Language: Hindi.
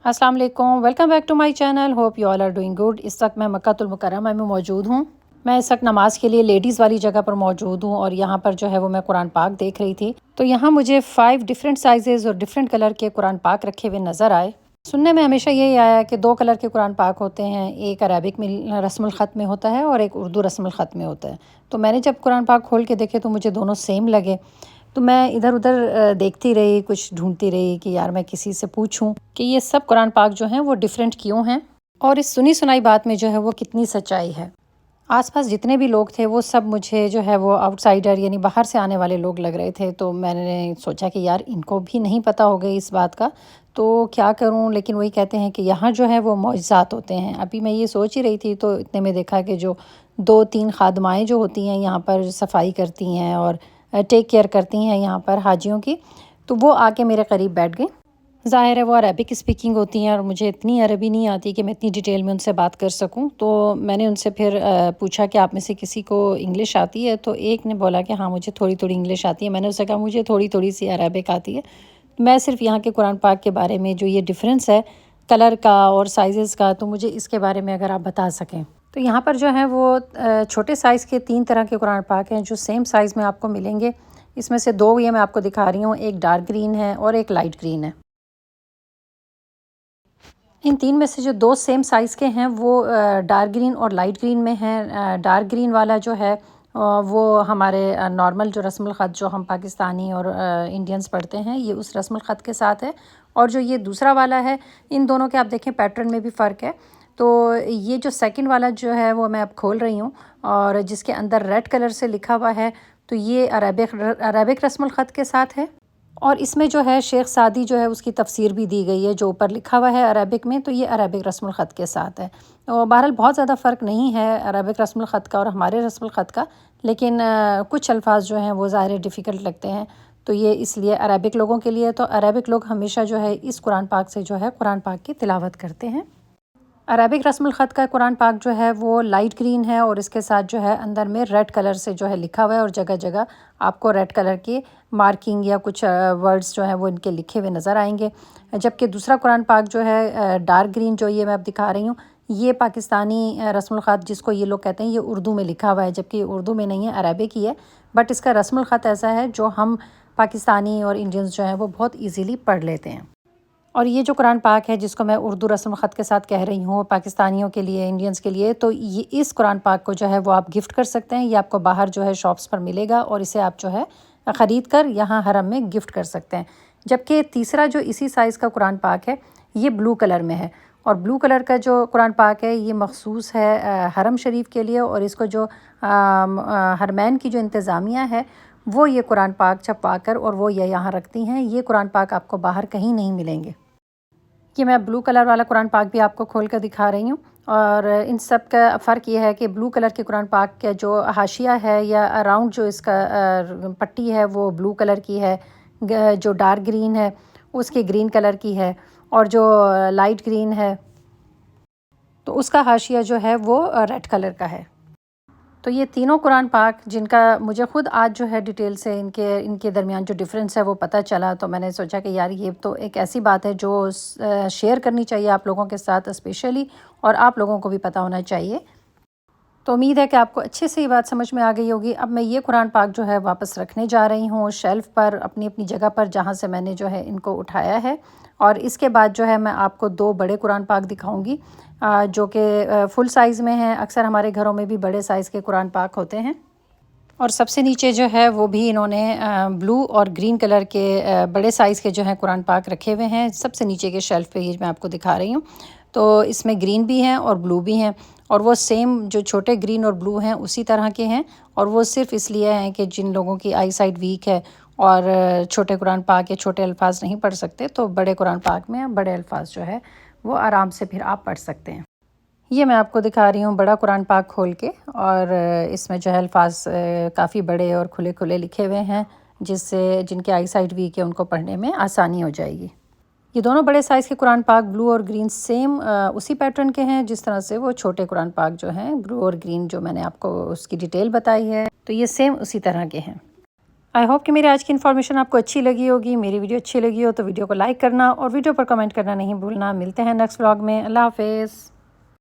अस्सलाम वालेकुम, welcome back to my channel. Hope you all are doing good. इस वक्त मैं मक्कातुल मुकर्रमा में मौजूद हूँ। मैं इस वक्त नमाज़ के लिए लेडीज़ वाली जगह पर मौजूद हूँ और यहाँ पर जो है वो मैं कुरान पाक देख रही थी। तो यहाँ मुझे 5 डिफरेंट साइज़ेज़ और डिफरेंट कलर के कुरान पाक रखे हुए नज़र आए। सुनने में हमेशा यही आया कि 2 कलर के कुरान पाक होते हैं, एक अरबिक में रस्मुल ख़त में होता है और एक उर्दू रस्मुल ख़त में होता है। तो मैंने जब कुरान पाक खोल के देखे तो मुझे दोनों सेम लगे। तो मैं इधर-उधर देखती रही, कुछ ढूँढती रही कि यार मैं किसी से पूछूँ कि ये सब कुरान पाक जो हैं वो डिफ़रेंट क्यों हैं और इस सुनी-सुनाई बात में जो है वो कितनी सच्चाई है। आस-पास जितने भी लोग थे वो सब मुझे जो है वो आउटसाइडर यानी बाहर से आने वाले लोग लग रहे थे। तो मैंने सोचा कि यार इनको भी नहीं पता होगा इस बात का, तो क्या करूँ? लेकिन वही कहते हैं कि यहाँ जो है वो मौजज़ात होते हैं। अभी मैं ये सोच ही रही थी तो इतने में देखा कि जो 2-3 खादमाएँ जो होती हैं यहाँ पर सफाई करती हैं और टेक केयर करती हैं यहाँ पर हाजियों की, तो वो आके मेरे करीब बैठ गईं। ज़ाहिर है वो अरबिक स्पीकिंग होती हैं और मुझे इतनी अरबी नहीं आती कि मैं इतनी डिटेल में उनसे बात कर सकूं। तो मैंने उनसे फिर पूछा कि आप में से किसी को इंग्लिश आती है? तो एक ने बोला कि हाँ मुझे थोड़ी थोड़ी इंग्लिश आती है। मैंने उससे कहा मुझे थोड़ी थोड़ी सी अरबिक आती है। मैं सिर्फ यहाँ के कुरान पाक के बारे में जो ये डिफरेंस है कलर का और साइज़ेस का, तो मुझे इसके बारे में अगर आप बता सकें। तो यहाँ पर जो है वो छोटे साइज़ के 3 तरह के कुरान पाक हैं जो सेम साइज़ में आपको मिलेंगे। इसमें से 2 ये मैं आपको दिखा रही हूँ, एक डार्क ग्रीन है और एक लाइट ग्रीन है। इन 3 में से जो 2 सेम साइज़ के हैं वो डार्क ग्रीन और लाइट ग्रीन में हैं। डार्क ग्रीन वाला जो है वो हमारे नॉर्मल जो रस्मुल ख़त जो हम पाकिस्तानी और इंडियंस पढ़ते हैं ये उस रस्मुल ख़त के साथ है। और जो ये दूसरा वाला है, इन दोनों के आप देखें पैटर्न में भी फ़र्क है। तो ये जो सेकंड वाला जो है वो मैं अब खोल रही हूँ और जिसके अंदर रेड कलर से लिखा हुआ है, तो ये अरबिक रस्मुल ख़त के साथ है। और इसमें जो है शेख सादी जो है उसकी तफसीर भी दी गई है, जो ऊपर लिखा हुआ है अरबिक में, तो ये अरबिक रस्मुल ख़त के साथ है। और बहरहाल बहुत ज़्यादा फ़र्क नहीं है अरबिक रस्मुल ख़त का और हमारे रस्मुल ख़त का, लेकिन कुछ अल्फाज जो हैं वो ज़ाहिर डिफ़िकल्ट लगते हैं। तो ये इसलिए अरबिक लोगों के लिए, तो अरबिक लोग हमेशा जो है इस कुरान पाक से जो है कुरान पाक की तिलावत करते हैं। अरबिक रस्मुल ख़त का कुरान पाक जो है वो लाइट ग्रीन है और इसके साथ जो है अंदर में रेड कलर से जो है लिखा हुआ है और जगह जगह आपको रेड कलर की मार्किंग या कुछ वर्ड्स जो हैं वो इनके लिखे हुए नज़र आएंगे। जबकि दूसरा कुरान पाक जो है डार्क ग्रीन, जो ये मैं अब दिखा रही हूँ, ये पाकिस्तानी रस्मुल ख़त जिसको ये लोग कहते हैं, ये उर्दू में लिखा हुआ है, जबकि ये उर्दू में नहीं है, अरबिक ही है। बट इसका रस्मुल ख़त ऐसा है जो हम पाकिस्तानी और इंडियंस जो हैं वो बहुत ईज़िली पढ़ लेते हैं। और ये जो कुरान पाक है जिसको मैं उर्दू रस्म ख़त के साथ कह रही हूँ पाकिस्तानियों के लिए, इंडियंस के लिए, तो ये इस कुरान पाक को जो है वो आप गिफ्ट कर सकते हैं। ये आपको बाहर जो है शॉप्स पर मिलेगा और इसे आप जो है ख़रीद कर यहाँ हरम में गिफ्ट कर सकते हैं। जबकि तीसरा जो इसी साइज़ का कुरान पाक है ये ब्लू कलर में है और ब्लू कलर का जो कुरान पाक है ये मखसूस है हरम शरीफ के लिए। और इसको जो हरमैन की जो इंतज़ामिया है वो ये कुरान पाक छपवा कर और वो ये यहाँ रखती हैं। ये कुरान पाक आपको बाहर कहीं नहीं मिलेंगे। कि मैं ब्लू कलर वाला कुरान पाक भी आपको खोल कर दिखा रही हूँ। और इन सब का फ़र्क ये है कि ब्लू कलर के कुरान पाक का जो हाशिया है या अराउंड जो इसका पट्टी है वो ब्लू कलर की है, जो डार्क ग्रीन है उसकी ग्रीन कलर की है, और जो लाइट ग्रीन है तो उसका हाशिया जो है वो रेड कलर का है। तो ये तीनों कुरान पाक जिनका मुझे ख़ुद आज जो है डिटेल से इनके इनके दरमियान जो डिफरेंस है वो पता चला, तो मैंने सोचा कि यार ये तो एक ऐसी बात है जो शेयर करनी चाहिए आप लोगों के साथ स्पेशली, और आप लोगों को भी पता होना चाहिए। तो उम्मीद है कि आपको अच्छे से ये बात समझ में आ गई होगी। अब मैं ये कुरान पाक जो है वापस रखने जा रही हूँ शेल्फ़ पर, अपनी अपनी जगह पर जहाँ से मैंने जो है इनको उठाया है। और इसके बाद जो है मैं आपको 2 बड़े कुरान पाक दिखाऊंगी जो कि फुल साइज़ में हैं। अक्सर हमारे घरों में भी बड़े साइज़ के कुरान पाक होते हैं। और सबसे नीचे जो है वो भी इन्होंने ब्लू और ग्रीन कलर के बड़े साइज़ के जो हैं कुरान पाक रखे हुए हैं। सबसे नीचे के शेल्फ़ पे ये मैं आपको दिखा रही हूँ। तो इसमें ग्रीन भी हैं और ब्लू भी हैं, और वो सेम जो छोटे ग्रीन और ब्लू हैं उसी तरह के हैं। और वो सिर्फ़ इसलिए हैं कि जिन लोगों की आई साइट वीक है और छोटे कुरान पाक या छोटे अल्फाज नहीं पढ़ सकते, तो बड़े कुरान पाक में बड़े अल्फाज जो है वो आराम से फिर आप पढ़ सकते हैं। ये मैं आपको दिखा रही हूँ बड़ा कुरान पाक खोल के, और इसमें जो है अल्फाज काफ़ी बड़े और खुले खुले लिखे हुए हैं, जिससे जिनके आई साइट वीक है उनको पढ़ने में आसानी हो जाएगी। ये दोनों बड़े साइज़ के कुरान पाक ब्लू और ग्रीन सेम उसी पैटर्न के हैं जिस तरह से वो छोटे कुरान पाक जो हैं ब्लू और ग्रीन, जो मैंने आपको उसकी डिटेल बताई है, तो ये सेम उसी तरह के हैं। आई होप कि मेरी आज की इन्फॉर्मेशन आपको अच्छी लगी होगी। मेरी वीडियो अच्छी लगी हो तो वीडियो को लाइक करना और वीडियो पर कमेंट करना नहीं भूलना। मिलते हैं नेक्स्ट व्लॉग में। अल्लाह हाफिज़।